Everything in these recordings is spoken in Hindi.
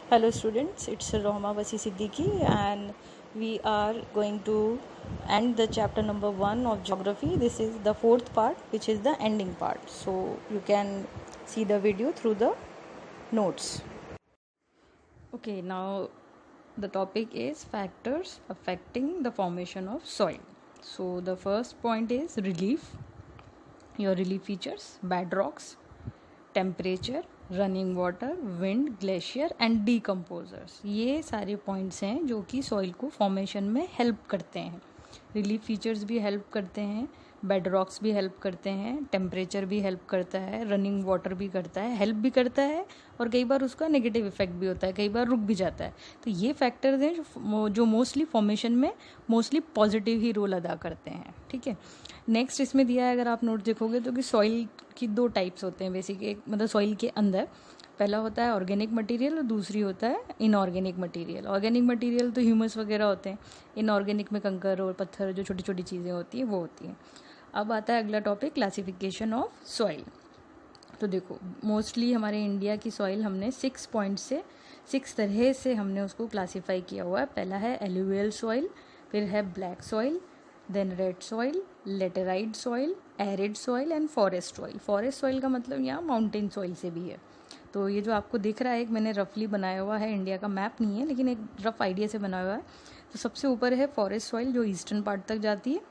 Hello students, it's Rohma Wasi Siddiqui and we are going to end the chapter number 1 of geography. This is the fourth part, which is the ending part. So you can see the video through the notes. Okay, now the topic is factors affecting the formation of soil. So the first point is relief, your relief features, bedrocks, temperature, running water, wind, glacier and decomposers. ये सारे पॉइंट्स हैं जो कि सॉइल को फॉर्मेशन में हेल्प करते हैं। रिलीफ फीचर्स भी हेल्प करते हैं, बेड रॉक्स भी हेल्प करते हैं, टेम्परेचर भी हेल्प करता है, रनिंग वाटर भी करता है, हेल्प भी करता है और कई बार उसका नेगेटिव इफेक्ट भी होता है, कई बार रुक भी जाता है। तो ये फैक्टर्स हैं जो मोस्टली फॉर्मेशन में मोस्टली पॉजिटिव ही रोल अदा करते हैं। ठीक है, नेक्स्ट इसमें दिया है, अगर आप नोट देखोगे तो कि सॉइल की दो टाइप्स होते हैं बेसिक, एक मतलब सॉइल के अंदर पहला होता है ऑर्गेनिक मटेरियल और दूसरी होता है इनऑर्गेनिक मटेरियल। ऑर्गेनिक मटेरियल तो ह्यूमस वगैरह होते हैं, इनऑर्गेनिक में कंकर और पत्थर जो छोटी छोटी चीज़ें होती हैं वो होती हैं। अब आता है अगला टॉपिक, क्लासिफिकेशन ऑफ सॉइल। तो देखो मोस्टली हमारे इंडिया की सॉइल हमने 6 पॉइंट से 6 तरह से हमने उसको क्लासीफाई किया हुआ है। पहला है एलुवियल सॉइल, फिर है black soil, then red soil, laterite soil, arid soil and forest soil. Forest soil का मतलब यहाँ माउंटेन सॉइल से भी है। तो ये जो आपको दिख रहा है, एक मैंने रफली बनाया हुआ है, इंडिया का मैप नहीं है लेकिन एक रफ आइडिया से बनाया हुआ है। तो सबसे ऊपर है फॉरेस्ट सॉइल जो ईस्टर्न पार्ट तक जाती है,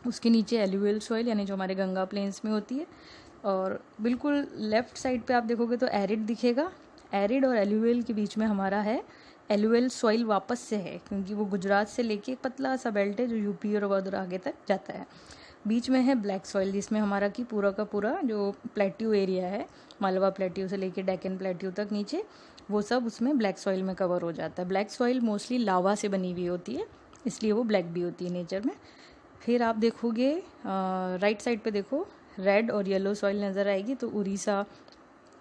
उसके नीचे एलुवियल सॉइल यानी जो हमारे गंगा प्लेन्स में होती है, और बिल्कुल लेफ्ट साइड पे आप देखोगे तो एरिड दिखेगा। एरिड और एलुवियल के बीच में हमारा है एलुवियल सॉइल, वापस से है क्योंकि वो गुजरात से लेके एक पतला सा बेल्ट है जो यूपी और उधर आगे तक जाता है। बीच में है ब्लैक सॉइल जिसमें हमारा की पूरा का पूरा जो प्लेट्यू एरिया है, मालवा प्लेट्यू से लेके डेक्कन प्लेट्यू तक नीचे, वो सब उसमें ब्लैक सॉइल में कवर हो जाता है। ब्लैक सॉइल मोस्टली लावा से बनी हुई होती है, इसलिए वो ब्लैक भी होती है नेचर में। फिर आप देखोगे राइट साइड पे देखो रेड और येलो सॉइल नज़र आएगी, तो उड़ीसा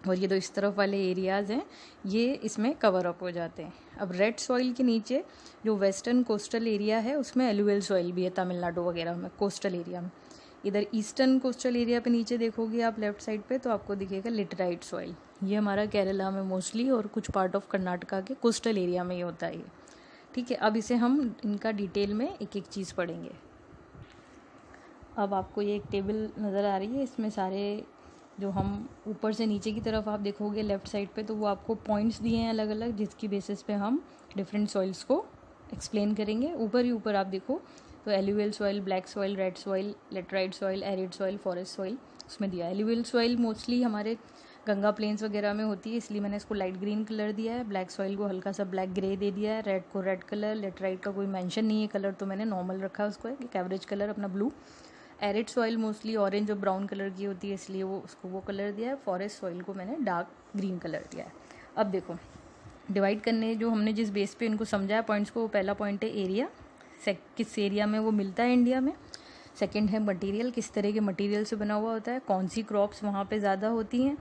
और ये दो इस तरफ वाले एरियाज़ हैं ये इसमें कवर अप हो जाते हैं। अब रेड सॉइल के नीचे जो वेस्टर्न कोस्टल एरिया है उसमें एलुवियल सॉइल भी है, तमिलनाडु वगैरह में कोस्टल एरिया में। इधर ईस्टर्न कोस्टल एरिया पे नीचे देखोगे आप लेफ्ट साइड पे, तो आपको दिखेगा लिटराइट सॉइल। ये हमारा केरला में मोस्टली और कुछ पार्ट ऑफ कर्नाटका के कोस्टल एरिया में ही होता है ये। ठीक है, अब इसे हम इनका डिटेल में एक एक चीज़ पढ़ेंगे। अब आपको ये एक टेबल नज़र आ रही है, इसमें सारे जो हम ऊपर से नीचे की तरफ आप देखोगे लेफ़्ट साइड पे, तो वो आपको पॉइंट्स दिए हैं अलग अलग, जिसकी बेसिस पे हम डिफरेंट सॉइल्स को एक्सप्लेन करेंगे। ऊपर ही ऊपर आप देखो तो alluvial soil, black soil, red soil, laterite soil, arid soil, forest soil उसमें दिया है। एलुवियल सॉइल मोस्टली हमारे गंगा प्लेन्स वगैरह में होती है, इसलिए मैंने इसको लाइट ग्रीन कलर दिया है। ब्लैक सॉइल को हल्का सा ब्लैक ग्रे दे दिया है, रेड को रेड कलर, लेटराइट का कोई मेंशन नहीं है कलर, तो मैंने नॉर्मल रखा है उसको, एक एवरेज कलर अपना blue. Arid soil mostly orange और ब्राउन कलर की होती है, इसलिए वो उसको वो कलर दिया है। फॉरेस्ट सॉइल को मैंने डार्क ग्रीन कलर दिया है। अब देखो डिवाइड करने जो हमने जिस बेस पे इनको समझाया पॉइंट्स को, वो पहला पॉइंट है एरिया, किस एरिया में वो मिलता है इंडिया में। सेकंड है मटेरियल, किस तरह के मटेरियल से बना हुआ होता है, कौन सी क्रॉप्स वहाँ पे ज़्यादा होती हैं,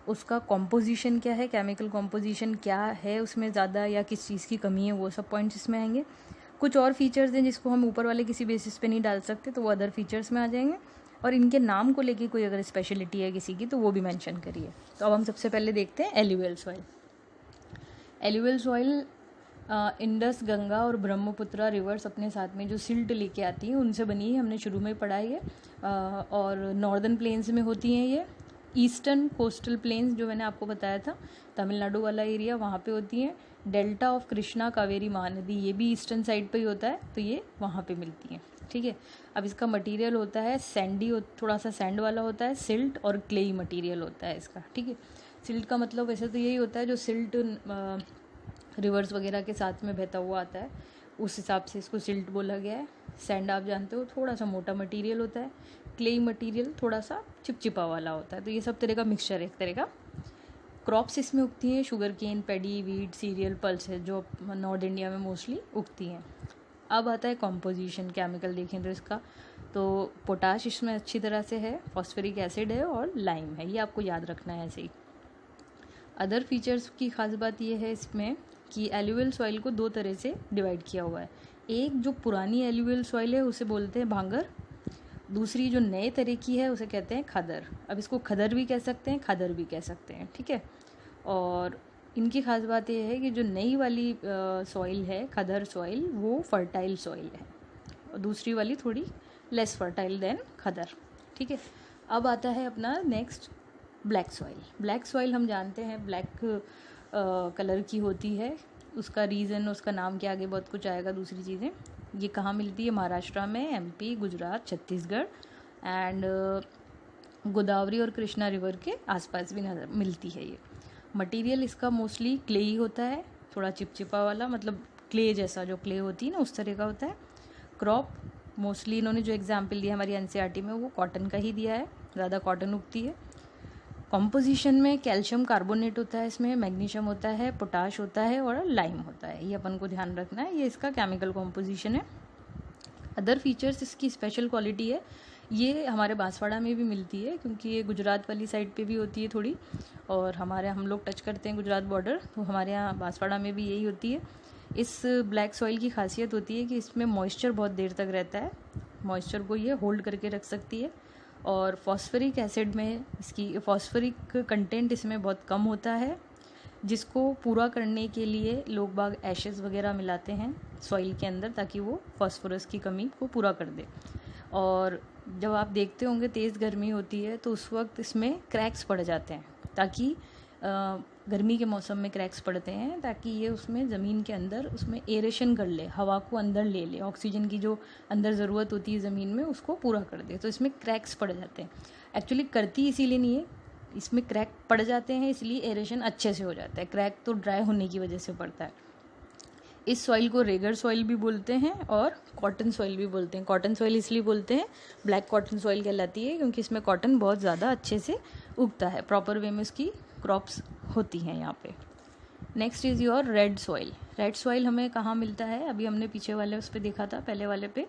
उसका कॉम्पोजिशन क्या है, केमिकल कॉम्पोजिशन क्या है उसमें ज़्यादा या किस चीज़ की कमी है, वो सब पॉइंट्स इसमें आएंगे। कुछ और फीचर्स हैं जिसको हम ऊपर वाले किसी बेसिस पे नहीं डाल सकते, तो वो अदर फीचर्स में आ जाएंगे। और इनके नाम को लेके कोई अगर स्पेशलिटी है किसी की तो वो भी मेंशन करिए। तो अब हम सबसे पहले देखते हैं alluvial soil. Alluvial soil Indus, Ganga और ब्रह्मपुत्रा रिवर्स अपने साथ में जो सिल्ट लेके आती हैं उनसे बनी है, हमने शुरू में पढ़ा है। और नॉर्दर्न प्लेन्स में होती हैं ये। ईस्टर्न कोस्टल प्लेन्स जो मैंने आपको बताया था, तमिलनाडु वाला एरिया, वहाँ पे होती हैं। डेल्टा ऑफ कृष्णा कावेरी महानदी, ये भी ईस्टर्न साइड पे ही होता है, तो ये वहाँ पे मिलती हैं। ठीक है, अब इसका मटेरियल होता है सैंडी, थोड़ा सा सैंड वाला होता है, सिल्ट और क्लेई मटेरियल होता है इसका। ठीक है, सिल्ट का मतलब वैसे तो यही होता है जो सिल्ट रिवर्स वगैरह के साथ में बहता हुआ आता है, उस हिसाब से इसको सिल्ट बोला गया है। सैंड आप जानते हो थोड़ा सा मोटा मटेरियल होता है, क्लेई मटेरियल थोड़ा सा चिपचिपा वाला होता है। तो ये सब तरह का मिक्सचर है एक तरह का। क्रॉप्स इसमें उगती हैं sugarcane, paddy, wheat, cereal, pulses जो नॉर्थ इंडिया में मोस्टली उगती हैं। अब आता है कॉम्पोजिशन, केमिकल देखें तो इसका तो पोटाश इसमें अच्छी तरह से है, फॉस्फेरिक एसिड है और लाइम है, ये आपको याद रखना है ऐसे ही। अदर फीचर्स की खास बात यह है इसमें कि एलुवियल सॉइल को दो तरह से डिवाइड किया हुआ है। एक जो पुरानी एलुवियल सॉइल है उसे बोलते हैं भांगर, दूसरी जो नए तरह की है उसे कहते हैं खदर। अब इसको खदर भी कह सकते हैं, खादर भी कह सकते हैं। ठीक है, और इनकी खास बात ये है कि जो नई वाली सॉइल है, खदर सॉइल, वो फर्टाइल सॉइल है और दूसरी वाली थोड़ी लेस फर्टाइल देन खदर। ठीक है, अब आता है अपना next black soil. Black soil हम जानते हैं ब्लैक कलर की होती है, उसका रीज़न, उसका नाम के आगे बहुत कुछ आएगा, दूसरी चीज़ें। ये कहाँ मिलती है? महाराष्ट्र में, एमपी, गुजरात, छत्तीसगढ़ एंड गोदावरी और कृष्णा रिवर के आसपास भी नजर मिलती है। ये मटेरियल इसका मोस्टली क्ले ही होता है, थोड़ा चिपचिपा वाला, मतलब क्ले जैसा, जो क्ले होती है ना उस तरह का होता है। क्रॉप मोस्टली इन्होंने जो एग्जाम्पल दिया हमारी एनसीईआरटी में वो कॉटन का ही दिया है, ज़्यादा कॉटन उगती है। कॉम्पोजिशन में कैल्शियम कार्बोनेट होता है, इसमें मैग्नीशियम होता है, पोटाश होता है और लाइम होता है, ये अपन को ध्यान रखना है, ये इसका केमिकल कॉम्पोजिशन है। अदर फीचर्स, इसकी स्पेशल क्वालिटी है, ये हमारे बांसवाड़ा में भी मिलती है क्योंकि ये गुजरात वाली साइड पे भी होती है थोड़ी, और हम लोग टच करते हैं गुजरात बॉर्डर, तो हमारे यहाँ बांसवाड़ा में भी यही होती है। इस ब्लैक सॉइल की खासियत होती है कि इसमें मॉइस्चर बहुत देर तक रहता है, मॉइस्चर को ये होल्ड करके रख सकती है। और फॉस्फरिक एसिड में इसकी फॉस्फरिक कंटेंट इसमें बहुत कम होता है, जिसको पूरा करने के लिए लोग बाग एशेस वगैरह मिलाते हैं सॉइल के अंदर ताकि वो फास्फोरस की कमी को पूरा कर दे। और जब आप देखते होंगे तेज़ गर्मी होती है तो उस वक्त इसमें क्रैक्स पड़ जाते हैं, ताकि गर्मी के मौसम में क्रैक्स पड़ते हैं ताकि ये उसमें ज़मीन के अंदर उसमें एरेशन कर ले, हवा को अंदर ले ले, ऑक्सीजन की जो अंदर ज़रूरत होती है ज़मीन में उसको पूरा कर दे, तो इसमें क्रैक्स पड़ जाते हैं। एक्चुअली करती इसीलिए नहीं है, इसमें क्रैक पड़ जाते हैं इसलिए एरेशन अच्छे से हो जाता है, क्रैक तो ड्राई होने की वजह से पड़ता है। इस सॉइल को रेगर सॉइल भी बोलते हैं और कॉटन सॉइल भी बोलते हैं। कॉटन सॉइल इसलिए बोलते हैं, ब्लैक कॉटन सॉइल कहलाती है क्योंकि इसमें कॉटन बहुत ज़्यादा अच्छे से उगता है, प्रॉपर वे में उसकी क्रॉप्स होती हैं यहाँ पे। Next is your red soil. Red soil हमें कहाँ मिलता है? अभी हमने पीछे वाले उस पर देखा था, पहले वाले पे,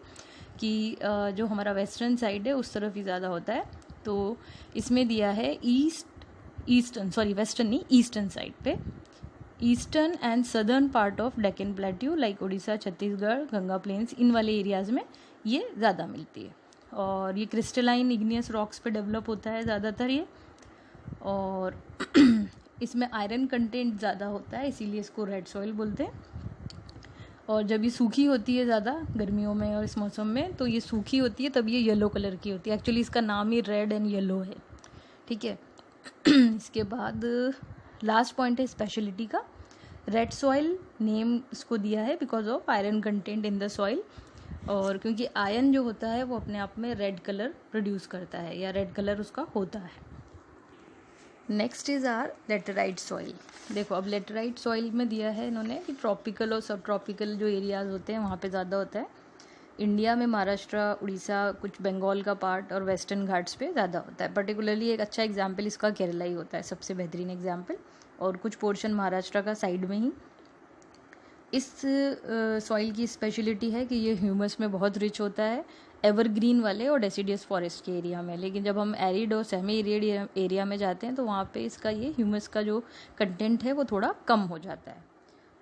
कि जो हमारा वेस्टर्न साइड है उस तरफ ही ज़्यादा होता है। तो इसमें दिया है वेस्टर्न साइड पे, eastern and southern part of Deccan plateau like Orissa, Chhattisgarh, Ganga plains, इन वाले एरियाज़ में ये ज़्यादा मिलती है। और ये क्रिस्टलाइन इग्नियस रॉक्स पे डेवलप होता है ज़्यादातर ये, और इसमें आयरन कंटेंट ज़्यादा होता है इसीलिए इसको रेड सॉइल बोलते हैं। और जब ये सूखी होती है ज़्यादा गर्मियों में और इस मौसम में, तो ये सूखी होती है तब ये येलो कलर की होती है। एक्चुअली इसका नाम ही रेड एंड येलो है। ठीक है इसके बाद लास्ट पॉइंट है स्पेशलिटी का। रेड सॉइल नेम इसको दिया है because of iron content in the soil, और क्योंकि आयरन जो होता है वो अपने आप में रेड कलर प्रोड्यूस करता है या रेड कलर उसका होता है। Next is our laterite soil. देखो अब लेटराइट सॉइल में दिया है इन्होंने कि ट्रॉपिकल और सब ट्रॉपिकल जो एरियाज़ होते हैं वहाँ पे ज़्यादा होता है। इंडिया में महाराष्ट्र, उड़ीसा, कुछ बंगाल का पार्ट और वेस्टर्न घाट्स पे ज़्यादा होता है। पर्टिकुलरली एक अच्छा एग्जाम्पल इसका केरला ही होता है, सबसे बेहतरीन एग्जाम्पल, और कुछ पोर्शन महाराष्ट्र का साइड में ही। इस सॉइल की स्पेशलिटी है कि ये ह्यूमस में बहुत रिच होता है, एवरग्रीन वाले और डेसिडियस फॉरेस्ट के एरिया में। लेकिन जब हम एरिड और सेमी एरिड एरिया में जाते हैं तो वहाँ पे इसका ये ह्यूमस का जो कंटेंट है वो थोड़ा कम हो जाता है।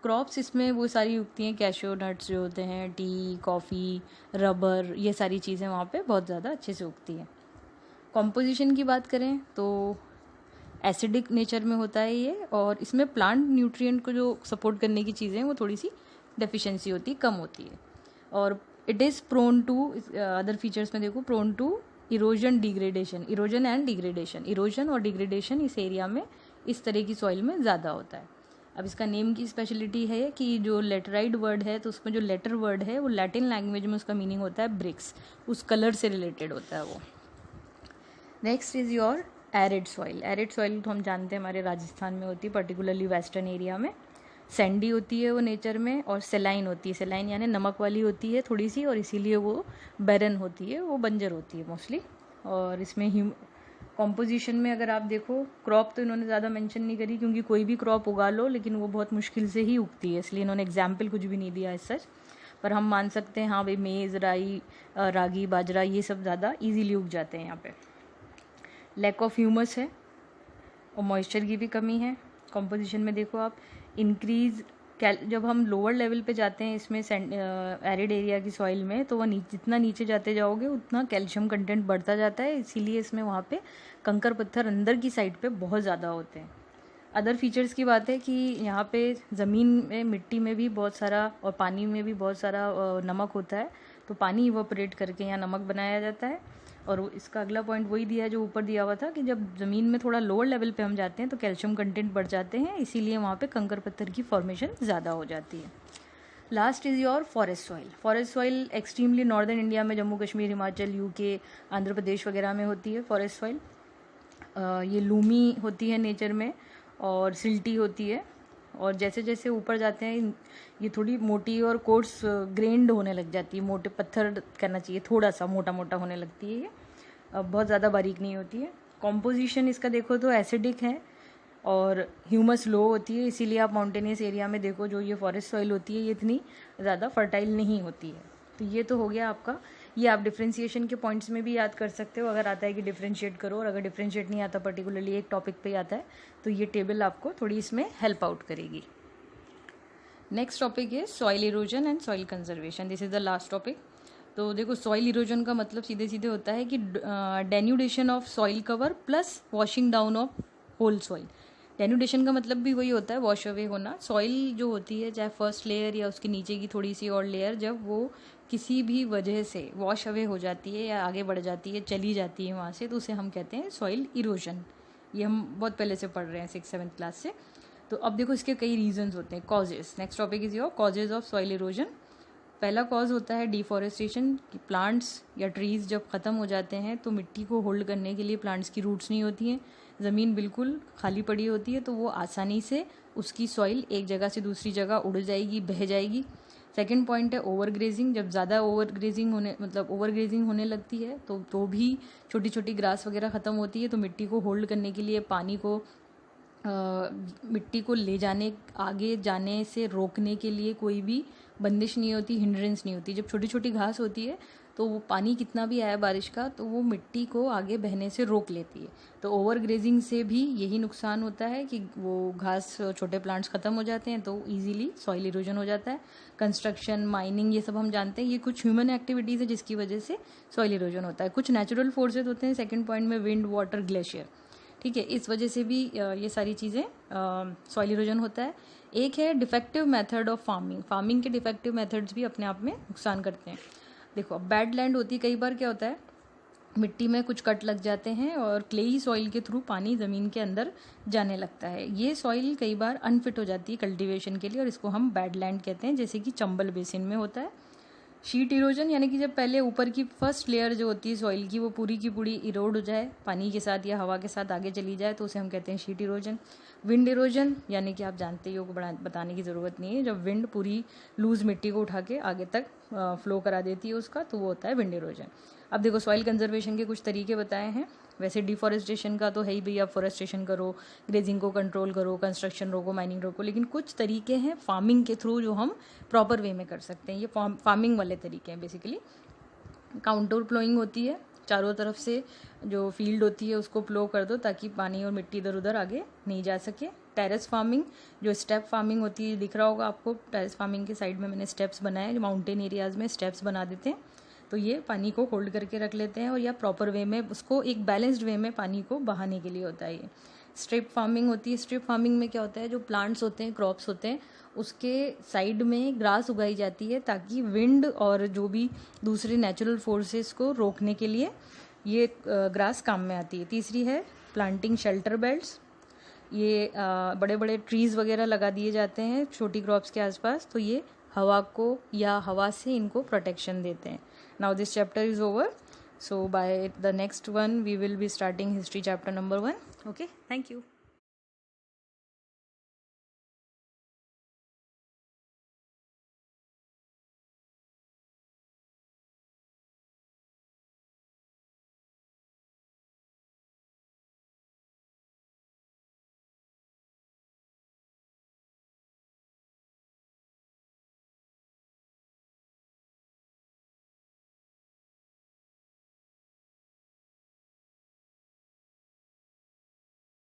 क्रॉप्स इसमें वो सारी उगती हैं, कैशो नट्स जो होते हैं, टी, कॉफ़ी, रबर, ये सारी चीज़ें वहाँ पे बहुत ज़्यादा अच्छे से उगती हैं। कॉम्पोजिशन की बात करें तो एसिडिक नेचर में होता है ये, और इसमें प्लांट न्यूट्रिएंट को जो सपोर्ट करने की चीज़ें हैं वो थोड़ी सी डेफिशिएंसी होती, कम होती है। और it is prone to, other features में देखो, prone to erosion degradation, erosion and degradation, erosion और डिग्रेडेशन इस एरिया में, इस तरह की सॉइल में ज़्यादा होता है। अब इसका नेम की स्पेशलिटी है कि जो लेटराइड वर्ड है तो उसमें जो लेटर वर्ड है वो लैटिन लैंग्वेज में उसका मीनिंग होता है ब्रिक्स, उस कलर से रिलेटेड होता है वो। Next is your arid soil. Arid soil तो हम जानते हैं हमारे राजस्थान में होती है, पर्टिकुलरली वेस्टर्न एरिया में। सैंडी होती है वो नेचर में, और सेलाइन होती है, सेलाइन यानी नमक वाली होती है थोड़ी सी, और इसीलिए वो बैरन होती है, वो बंजर होती है मोस्टली। और इसमें कॉम्पोजिशन में अगर आप देखो, क्रॉप तो इन्होंने ज़्यादा मेंशन नहीं करी क्योंकि कोई भी क्रॉप उगा लो लेकिन वो बहुत मुश्किल से ही उगती है, इसलिए इन्होंने एग्जाम्पल कुछ भी नहीं दिया इस सच। पर हम मान सकते हैं हाँ भाई, मेज़, राई, रागी, बाजरा, ये सब ज़्यादा ईजीली उग जाते हैं यहाँ पे। लैक ऑफ ह्यूमस है और मॉइस्चर की भी कमी है। कॉम्पोजिशन में देखो आप, इंक्रीज, जब हम लोअर लेवल पे जाते हैं इसमें एरिड एरिया की सॉइल में, तो वह जितना नीचे जाते जाओगे उतना कैल्शियम कंटेंट बढ़ता जाता है, इसीलिए इसमें वहाँ पे कंकर पत्थर अंदर की साइड पे बहुत ज़्यादा होते हैं। अदर फीचर्स की बात है कि यहाँ पे ज़मीन में, मिट्टी में भी बहुत सारा और पानी में भी बहुत सारा नमक होता है, तो पानी इवोपरेट करके यहाँ नमक बनाया जाता है। और इसका अगला पॉइंट वही दिया है जो ऊपर दिया हुआ था कि जब ज़मीन में थोड़ा लोअर लेवल पे हम जाते हैं तो कैल्शियम कंटेंट बढ़ जाते हैं, इसीलिए वहाँ पे कंकर पत्थर की फॉर्मेशन ज़्यादा हो जाती है। Last is your forest soil. Forest soil extremely northern India में जम्मू कश्मीर, हिमाचल, यूके, आंध्र प्रदेश वगैरह में होती है फॉरेस्ट सॉइल। ये लूमी होती है नेचर में और सिल्टी होती है, और जैसे जैसे ऊपर जाते हैं ये थोड़ी मोटी और कोर्स ग्रेन्ड होने लग जाती है, मोटे पत्थर कहना चाहिए, थोड़ा सा मोटा मोटा होने लगती है ये, बहुत ज़्यादा बारीक नहीं होती है। कॉम्पोजिशन इसका देखो तो एसिडिक है और ह्यूमस लो होती है, इसीलिए आप माउंटेनियस एरिया में देखो जो ये फॉरेस्ट सॉइल होती है ये इतनी ज़्यादा फर्टाइल नहीं होती है। तो ये तो हो गया आपका, ये आप डिफ्रेंशिएशन के पॉइंट्स में भी याद कर सकते हो अगर आता है कि डिफ्रेंशिएट करो, और अगर डिफ्रेंशिएट नहीं आता पर्टिकुलरली एक टॉपिक पे आता है तो ये टेबल आपको थोड़ी इसमें हेल्प आउट करेगी। नेक्स्ट टॉपिक है soil erosion and soil conservation. This is the last topic. तो देखो सॉइल इरोजन का मतलब सीधे सीधे होता है कि denudation of soil cover plus washing down of whole soil. Denudation का मतलब भी वही होता है, वॉश अवे होना। सॉइल जो होती है चाहे फर्स्ट लेयर या उसके नीचे की थोड़ी सी और लेयर, जब वो किसी भी वजह से वॉश अवे हो जाती है या आगे बढ़ जाती है, चली जाती है वहाँ से, तो उसे हम कहते हैं सॉइल इरोजन। ये हम बहुत पहले से पढ़ रहे हैं 6th-7th क्लास से। तो अब देखो इसके कई रीजंस होते हैं, causes. Next topic is your causes of soil erosion. पहला कॉज होता है डिफॉरेस्टेशन, कि प्लांट्स या ट्रीज़ जब ख़त्म हो जाते हैं तो मिट्टी को होल्ड करने के लिए प्लांट्स की रूट्स नहीं होती हैं, ज़मीन बिल्कुल खाली पड़ी होती है, तो वो आसानी से उसकी सॉइल एक जगह से दूसरी जगह उड़ जाएगी, बह जाएगी। सेकंड पॉइंट है ओवर ग्रेजिंग। जब ज़्यादा ओवर ग्रेजिंग होने लगती है तो भी छोटी छोटी ग्रास वगैरह ख़त्म होती है, तो मिट्टी को होल्ड करने के लिए, पानी को मिट्टी को ले जाने, आगे जाने से रोकने के लिए कोई भी बंदिश नहीं होती, हिंड्रेंस नहीं होती। जब छोटी छोटी घास होती है तो वो पानी कितना भी आया बारिश का तो वो मिट्टी को आगे बहने से रोक लेती है। तो ओवर ग्रेजिंग से भी यही नुकसान होता है कि वो घास, छोटे प्लांट्स ख़त्म हो जाते हैं तो इजीली सॉइल इरोजन हो जाता है। कंस्ट्रक्शन, माइनिंग, ये सब हम जानते हैं, ये कुछ ह्यूमन एक्टिविटीज़ है जिसकी वजह से सॉइल इरोजन होता है। कुछ नेचुरल फोर्सेज होते हैं सेकेंड पॉइंट में, विंड, वाटर, ग्लेशियर, ठीक है, इस वजह से भी ये सारी चीज़ें सॉइल इरोजन होता है। एक है defective method of farming. Farming के डिफेक्टिव मेथड्स भी अपने आप में नुकसान करते हैं। देखो बैड लैंड होती है, कई बार क्या होता है मिट्टी में कुछ कट लग जाते हैं और क्लेई सॉइल के थ्रू पानी ज़मीन के अंदर जाने लगता है। ये सॉइल कई बार अनफिट हो जाती है कल्टीवेशन के लिए और इसको हम बैड लैंड कहते हैं, जैसे कि चंबल बेसिन में होता है। शीट इरोजन यानी कि जब पहले ऊपर की फर्स्ट लेयर जो होती है सॉइल की वो पूरी की पूरी इरोड हो जाए, पानी के साथ या हवा के साथ आगे चली जाए, तो उसे हम कहते हैं शीट इरोजन। विंड इरोजन यानी कि आप जानते ही हो, बताने की ज़रूरत नहीं है, जब विंड पूरी लूज मिट्टी को उठा के आगे तक फ्लो करा देती है उसका, तो वो होता है विंड इरोजन। अब देखो सॉइल कंजर्वेशन के कुछ तरीके बताए हैं। वैसे डिफॉरेस्टेशन का तो है ही भाई, आप फॉरेस्टेशन करो, ग्रेजिंग को कंट्रोल करो, कंस्ट्रक्शन रोको, माइनिंग रोको, लेकिन कुछ तरीके हैं फार्मिंग के थ्रू जो हम प्रॉपर वे में कर सकते हैं। ये फार्मिंग वाले तरीके हैं बेसिकली। काउंटर प्लोइंग होती है, चारों तरफ से जो फील्ड होती है उसको प्लो कर दो ताकि पानी और मिट्टी इधर उधर आगे नहीं जा सके। टेरेस फार्मिंग, जो स्टेप फार्मिंग होती है, दिख रहा होगा आपको, टेरेस फार्मिंग के साइड में मैंने स्टेप्स बनाए, जो माउंटेन एरियाज़ में स्टेप्स बना देते हैं, तो ये पानी को होल्ड करके रख लेते हैं और या प्रॉपर वे में उसको एक बैलेंस्ड वे में पानी को बहाने के लिए होता है ये। स्ट्रिप फार्मिंग होती है। स्ट्रिप फार्मिंग में क्या होता है, जो प्लांट्स होते हैं, क्रॉप्स होते हैं, उसके साइड में ग्रास उगाई जाती है ताकि विंड और जो भी दूसरे नेचुरल फोर्सेस को रोकने के लिए ये ग्रास काम में आती है। तीसरी है प्लांटिंग शेल्टर बेल्ट्स। ये बड़े बड़े ट्रीज़ वगैरह लगा दिए जाते हैं छोटी क्रॉप्स के आसपास, तो ये हवा को या हवा से इनको प्रोटेक्शन देते हैं। Now this chapter is over, so by the next one we will be starting history chapter number 1. Okay, thank you.